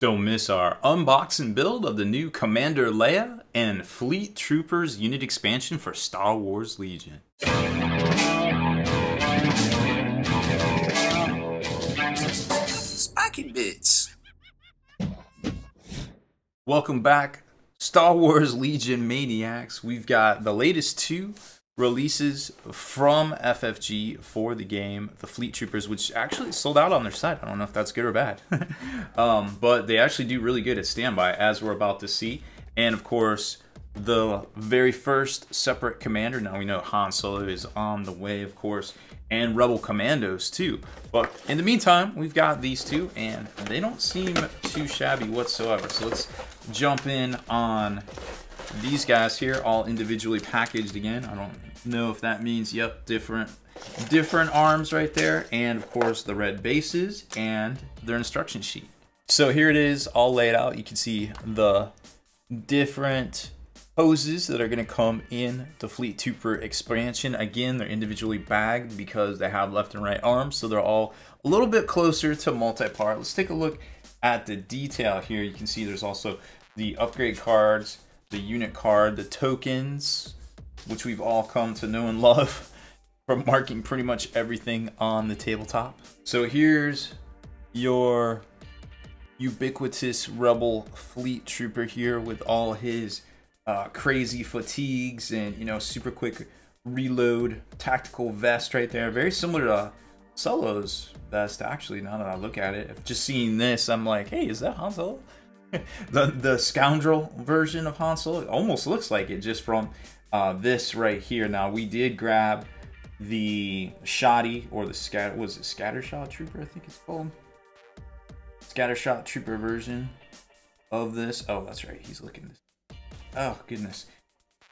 Don't miss our unboxing build of the new Commander Leia and Fleet Troopers unit expansion for Star Wars Legion. Spiky bits. Welcome back, Star Wars Legion maniacs. We've got the latest two releases from FFG for the game, the Fleet Troopers, which actually sold out on their site. I don't know if that's good or bad. But they actually do really good at standby, as we're about to see. And of course, the very first separate commander. Now we know Han Solo is on the way, of course, and Rebel Commandos too. But in the meantime, we've got these two, and they don't seem too shabby whatsoever. So let's jump in on these guys here, all individually packaged again. I don't know if that means, yep, different arms right there, and of course the red bases and their instruction sheet. So here it is, all laid out. You can see the different poses that are going to come in the Fleet Trooper expansion. Again, they're individually bagged because they have left and right arms, so they're all a little bit closer to multi-part. Let's take a look at the detail here. You can see there's also the upgrade cards, the unit card, the tokens, which we've all come to know and love from marking pretty much everything on the tabletop. So here's your ubiquitous Rebel Fleet Trooper here with all his crazy fatigues and, you know, super quick reload tactical vest right there. Very similar to Solo's vest, actually, now that I look at it. If just seeing this, I'm like, hey, is that Han Solo? the scoundrel version of Han Solo. It almost looks like it just from this right here. Now we did grab the shoddy, or the Scattershot Trooper, I think it's called. Scattershot Trooper version of this. Oh, that's right, he's looking this. Oh goodness,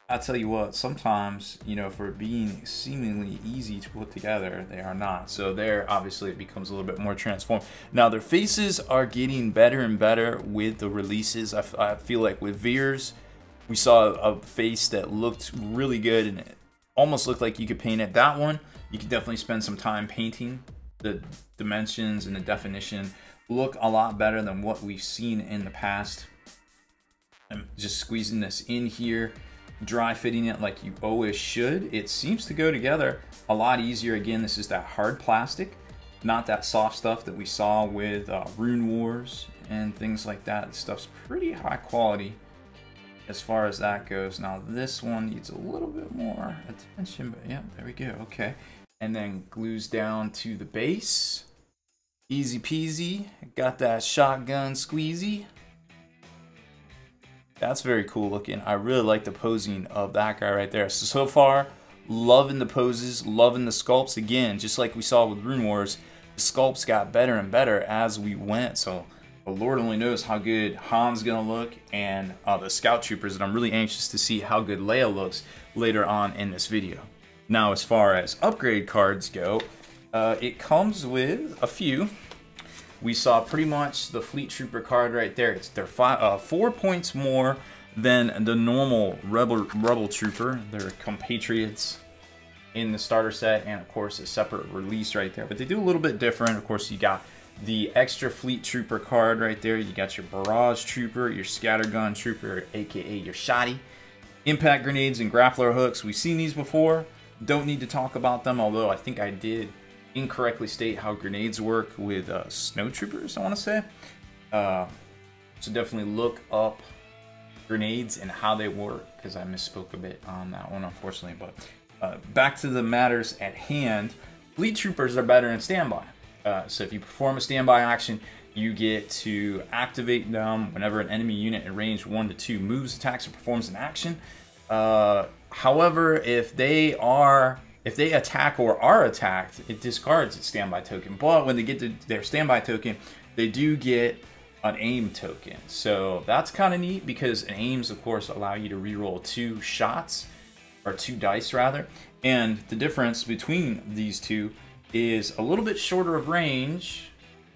I tell you what, sometimes, you know, for being seemingly easy to put together, they are not. So there, obviously, it becomes a little bit more transformed. Now, their faces are getting better and better with the releases. I feel like with Veers, we saw a face that looked really good, and it almost looked like you could paint it. That one, you could definitely spend some time painting. The dimensions and the definition look a lot better than what we've seen in the past. I'm just squeezing this in here, dry fitting it like you always should. It seems to go together a lot easier. Again, this is that hard plastic, not that soft stuff that we saw with Rune Wars and things like that. This stuff's pretty high quality as far as that goes. Now this one needs a little bit more attention, but yeah, there we go. Okay, and then glues down to the base. Easy peasy. Got that shotgun squeezy. That's very cool looking. I really like the posing of that guy right there. So far, loving the poses, loving the sculpts. Again, just like we saw with Rune Wars, the sculpts got better and better as we went. So the Lord only knows how good Han's gonna look, and the Scout Troopers, and I'm really anxious to see how good Leia looks later on in this video. Now, as far as upgrade cards go, it comes with a few. We saw pretty much the Fleet Trooper card right there. They're 4 points more than the normal Rebel Trooper. They're compatriots in the starter set, and of course a separate release right there. But they do a little bit different. Of course, you got the extra Fleet Trooper card right there. You got your Barrage Trooper, your Scattergun Trooper, aka your Shoddy, impact grenades and grappler hooks. We've seen these before. Don't need to talk about them, although I think I did incorrectly state how grenades work with snow troopers, I want to say. So definitely look up grenades and how they work, because I misspoke a bit on that one, unfortunately. But back to the matters at hand. Fleet Troopers are better in standby. So if you perform a standby action, you get to activate them whenever an enemy unit in range 1 to 2 moves, attacks, or performs an action. However, if they attack or are attacked, it discards its standby token. But when they get to their standby token, they do get an aim token. So that's kind of neat, because an aims, of course, allow you to reroll 2 shots, or 2 dice rather. And the difference between these two is a little bit shorter of range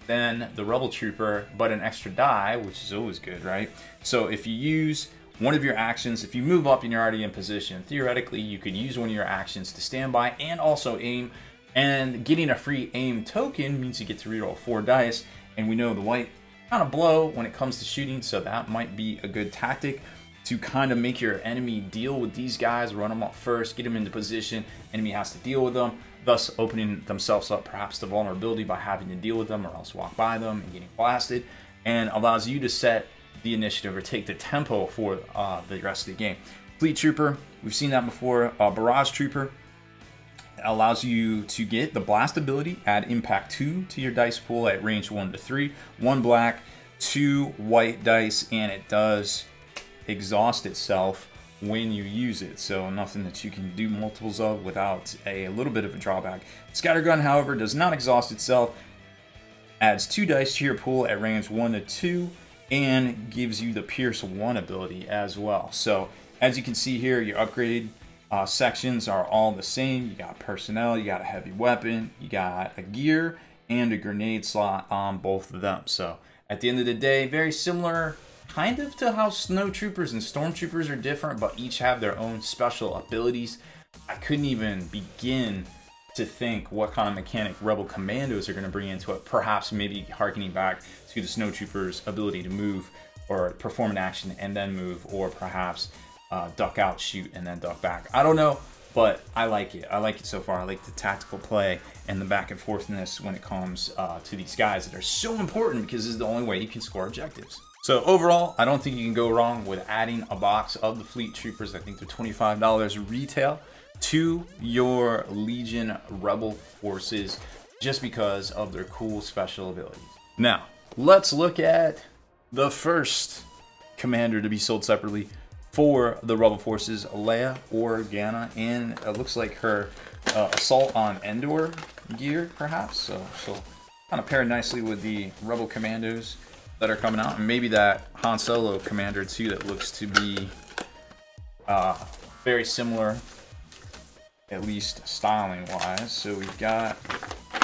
than the Rebel Trooper, but an extra die, which is always good, right? So if you use one of your actions, if you move up and you're already in position, theoretically you could use one of your actions to stand by and also aim, and getting a free aim token means you get to reroll 4 dice, and we know the white kind of blow when it comes to shooting, so that might be a good tactic to kind of make your enemy deal with these guys, run them up first, get them into position, enemy has to deal with them, thus opening themselves up perhaps to vulnerability by having to deal with them or else walk by them and getting blasted, and allows you to set the initiative or take the tempo for the rest of the game. Fleet Trooper, we've seen that before. Barrage Trooper allows you to get the blast ability, add impact 2 to your dice pool at range 1 to 3, 1 black, 2 white dice, and it does exhaust itself when you use it, so nothing that you can do multiples of without a little bit of a drawback. Scattergun, however, does not exhaust itself, adds 2 dice to your pool at range 1 to 2, and gives you the Pierce 1 ability as well. So as you can see here, your upgraded sections are all the same. You got personnel, you got a heavy weapon, you got a gear, and a grenade slot on both of them. So at the end of the day, very similar kind of to how Snow Troopers and Stormtroopers are different, but each have their own special abilities. I couldn't even begin to think what kind of mechanic Rebel Commandos are going to bring into it. Perhaps maybe harkening back to the Snow Troopers' ability to move or perform an action and then move, or perhaps duck out, shoot, and then duck back. I don't know, but I like it. I like it so far. I like the tactical play and the back and forthness when it comes to these guys that are so important, because this is the only way you can score objectives. So overall, I don't think you can go wrong with adding a box of the Fleet Troopers. I think they're $25 retail to your Legion Rebel forces just because of their cool special abilities. Now, let's look at the first commander to be sold separately for the Rebel forces, Leia Organa, and it looks like her Assault on Endor gear, perhaps. So she'll kind of pair nicely with the Rebel Commandos that are coming out, and maybe that Han Solo commander too that looks to be very similar, at least styling wise. So we've got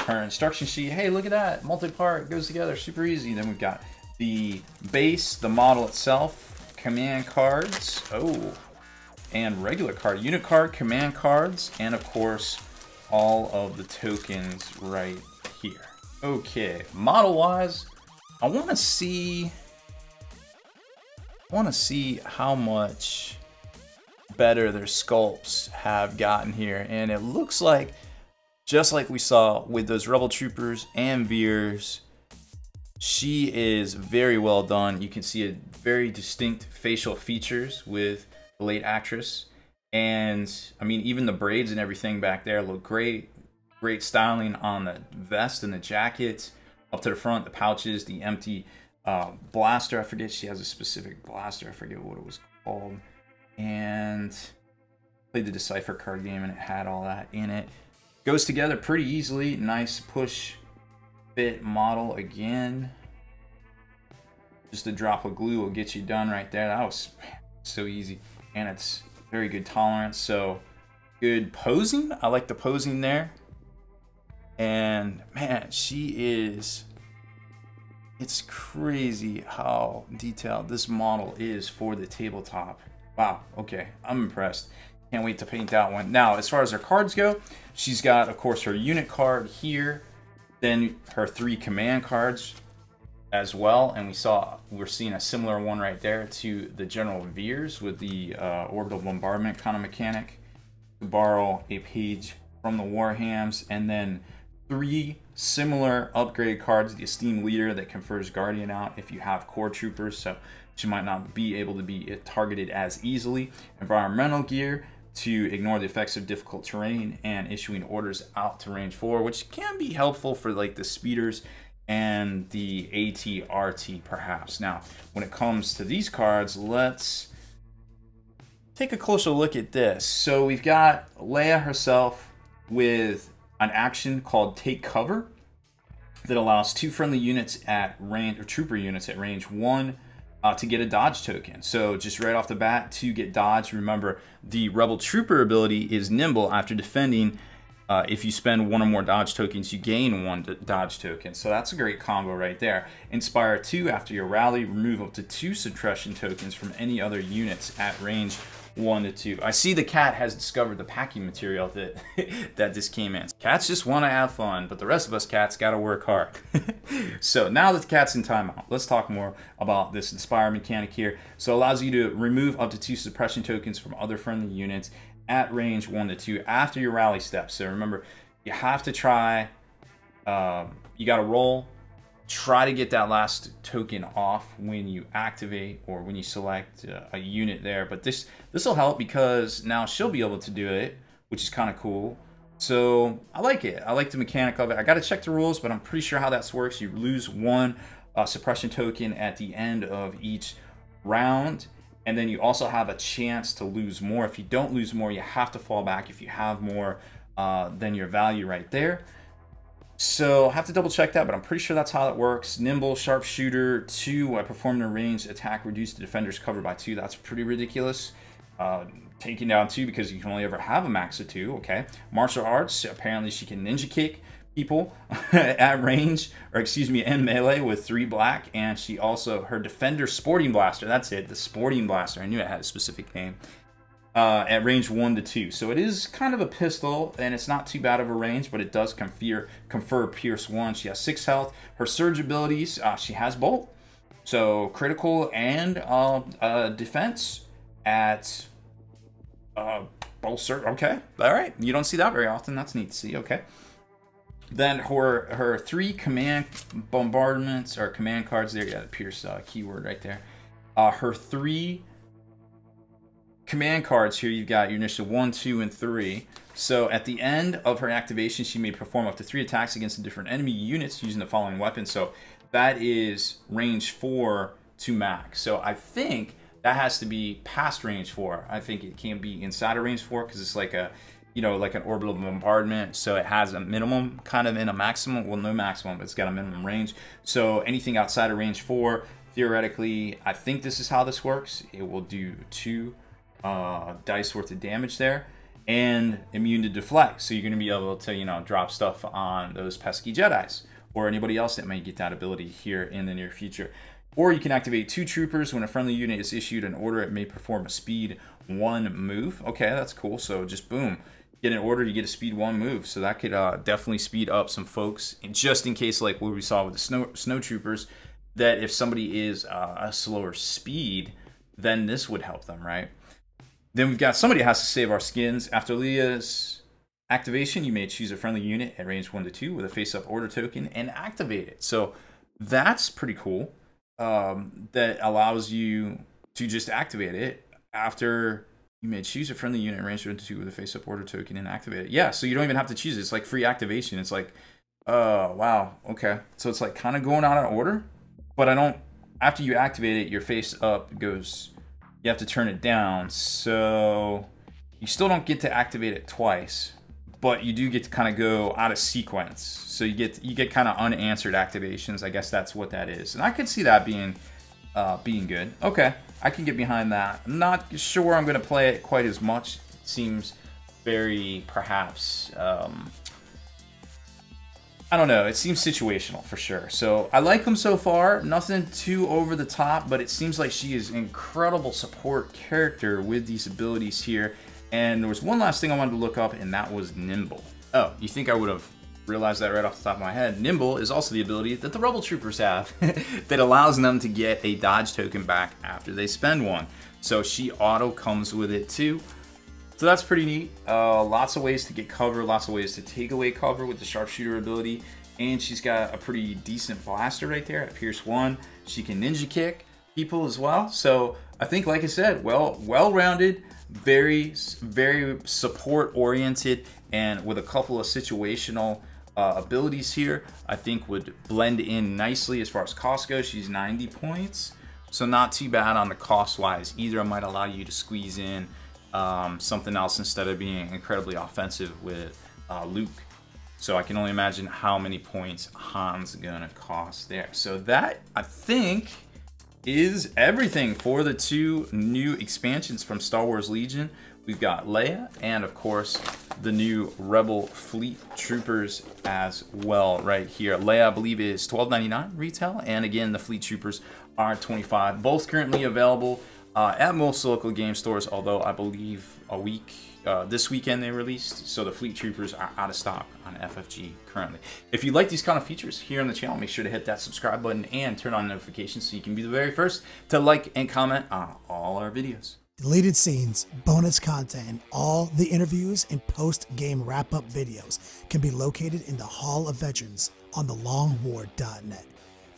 her instruction sheet. Hey, look at that, multi-part, goes together super easy. Then we've got the base, the model itself, command cards, and regular card, unit card, command cards, and of course all of the tokens right here. Okay, model wise, I want to see how much better their sculpts have gotten here, and it looks like, just like we saw with those Rebel Troopers and Veers, she is very well done. You can see a very distinct facial features with the late actress, and I mean, even the braids and everything back there look great. Great styling on the vest and the jacket. Up to the front, the pouches, the empty blaster. I forget, she has a specific blaster. I forget what it was called. And played the Decipher card game, and it had all that in it. Goes together pretty easily. Nice push fit model again. Just a drop of glue will get you done right there. That was so easy. And it's very good tolerance. So good posing. I like the posing there. And man, it's crazy how detailed this model is for the tabletop. Wow, okay, I'm impressed. Can't wait to paint that one. Now, as far as her cards go, she's got, of course, her unit card here, then her 3 command cards as well, and we're seeing a similar one right there to the General Veers with the orbital bombardment kind of mechanic, to borrow a page from the Warhams, and then 3 similar upgrade cards, the Esteemed Leader that confers Guardian out if you have Core Troopers, so she might not be able to be targeted as easily. Environmental Gear to ignore the effects of difficult terrain and issuing orders out to range 4, which can be helpful for like the speeders and the AT-RT perhaps. Now, when it comes to these cards, let's take a closer look at this. So we've got Leia herself with an action called Take Cover that allows 2 friendly units at range, or trooper units at range 1 to get a dodge token. So just right off the bat, to get dodge, remember the Rebel Trooper ability is nimble. After defending, if you spend 1 or more dodge tokens, you gain 1 dodge token. So that's a great combo right there. Inspire 2, after your rally, remove up to 2 suppression tokens from any other units at range 1 to 2. I see the cat has discovered the packing material that that this came in. Cats just want to have fun, but the rest of us cats got to work hard. So now that the cat's in timeout, let's talk more about this Inspire mechanic here. So it allows you to remove up to 2 suppression tokens from other friendly units at range 1 to 2 after your rally steps. So remember, you have to try, you got to roll. Try to get that last token off when you activate or when you select a unit there. But this will help because now she'll be able to do it, which is kind of cool. So I like it. I like the mechanic of it. I got to check the rules, but I'm pretty sure how that works. You lose 1 suppression token at the end of each round. And then you also have a chance to lose more. If you don't lose more, you have to fall back if you have more than your value right there. So I have to double check that, but I'm pretty sure that's how it works. Nimble, sharpshooter, 2. I performed a ranged attack, reduced the defender's cover by 2. That's pretty ridiculous. Taking down 2 because you can only ever have a max of 2. Okay. Martial arts. Apparently she can ninja kick people at range, or excuse me, in melee with 3 black. And she also, her defender sporting blaster. That's it. The sporting blaster. I knew it had a specific name. At range 1 to 2. So it is kind of a pistol, and it's not too bad of a range, but it does confer Pierce 1. She has 6 health. Her surge abilities, she has bolt. So critical and defense at both surge. Okay, all right. You don't see that very often. That's neat to see. Okay. Then her 3 command bombardments, or command cards there. You got a Pierce keyword right there. Her 3 command cards here, you've got your initial 1, 2, and 3. So at the end of her activation, she may perform up to 3 attacks against the different enemy units using the following weapon. So that is range 4 to max. So I think that has to be past range 4. I think it can't be inside of range 4 because it's like a, you know, like an orbital bombardment. So it has a minimum kind of and a maximum. Well, no maximum, but it's got a minimum range. So anything outside of range 4, theoretically, I think this is how this works. It will do 2 dice worth of damage there, and immune to deflect. So you're going to be able to, you know, drop stuff on those pesky Jedis or anybody else that might get that ability here in the near future. Or you can activate 2 troopers when a friendly unit is issued an order. It may perform a speed 1 move. Okay, that's cool. So just boom, get an order, you get a speed 1 move. So that could definitely speed up some folks, and just in case, like what we saw with the snow troopers, that if somebody is a slower speed, then this would help them, right? Then we've got somebody has to save our skins. After Leia's activation, you may choose a friendly unit at range 1 to 2 with a face-up order token and activate it. So that's pretty cool. That allows you to just activate it after you may choose a friendly unit at range 1 to 2 with a face-up order token and activate it. Yeah, so you don't even have to choose it. It's like free activation. It's like, wow, okay. So it's like kind of going out of order, but I don't, after you activate it, your face-up goes, you have to turn it down, so you still don't get to activate it twice, but you do get to kind of go out of sequence. So you get kind of unanswered activations. I guess that's what that is, and I could see that being good. Okay, I can get behind that. I'm not sure I'm going to play it quite as much. It seems very, perhaps, I don't know. It seems situational for sure. So I like them so far. Nothing too over the top, but it seems like she is an incredible support character with these abilities here. And there was one last thing I wanted to look up, and that was Nimble. Oh, you think I would have realized that right off the top of my head? Nimble is also the ability that the Rebel Troopers have that allows them to get a dodge token back after they spend one. So she auto comes with it too. So that's pretty neat. Lots of ways to get cover, lots of ways to take away cover with the sharpshooter ability. And she's got a pretty decent blaster right there at Pierce 1. She can ninja kick people as well. So I think, like I said, well-rounded, very support-oriented, and with a couple of situational abilities here, I think would blend in nicely as far as cost goes. She's 90 points, so not too bad on the cost-wise. Either might allow you to squeeze in something else instead of being incredibly offensive with Luke. So I can only imagine how many points Han's gonna cost there. So that, I think, is everything for the 2 new expansions from Star Wars Legion. We've got Leia and, of course, the new Rebel Fleet Troopers as well right here. Leia, I believe, is $12.99 retail, and again, the Fleet Troopers are $25. Both currently available at most local game stores, although I believe this weekend they released. So the Fleet Troopers are out of stock on FFG currently. If you like these kind of features here on the channel, make sure to hit that subscribe button and turn on notifications so you can be the very first to like and comment on all our videos. Deleted scenes, bonus content, and all the interviews and post-game wrap-up videos can be located in the Hall of Veterans on thelongwar.net.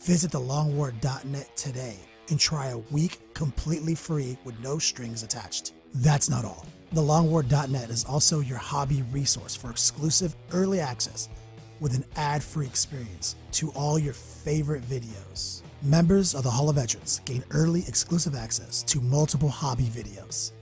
Visit thelongwar.net today and try a week completely free with no strings attached. That's not all. Thelongwar.net is also your hobby resource for exclusive early access with an ad-free experience to all your favorite videos. Members of the Hall of Veterans gain early exclusive access to multiple hobby videos.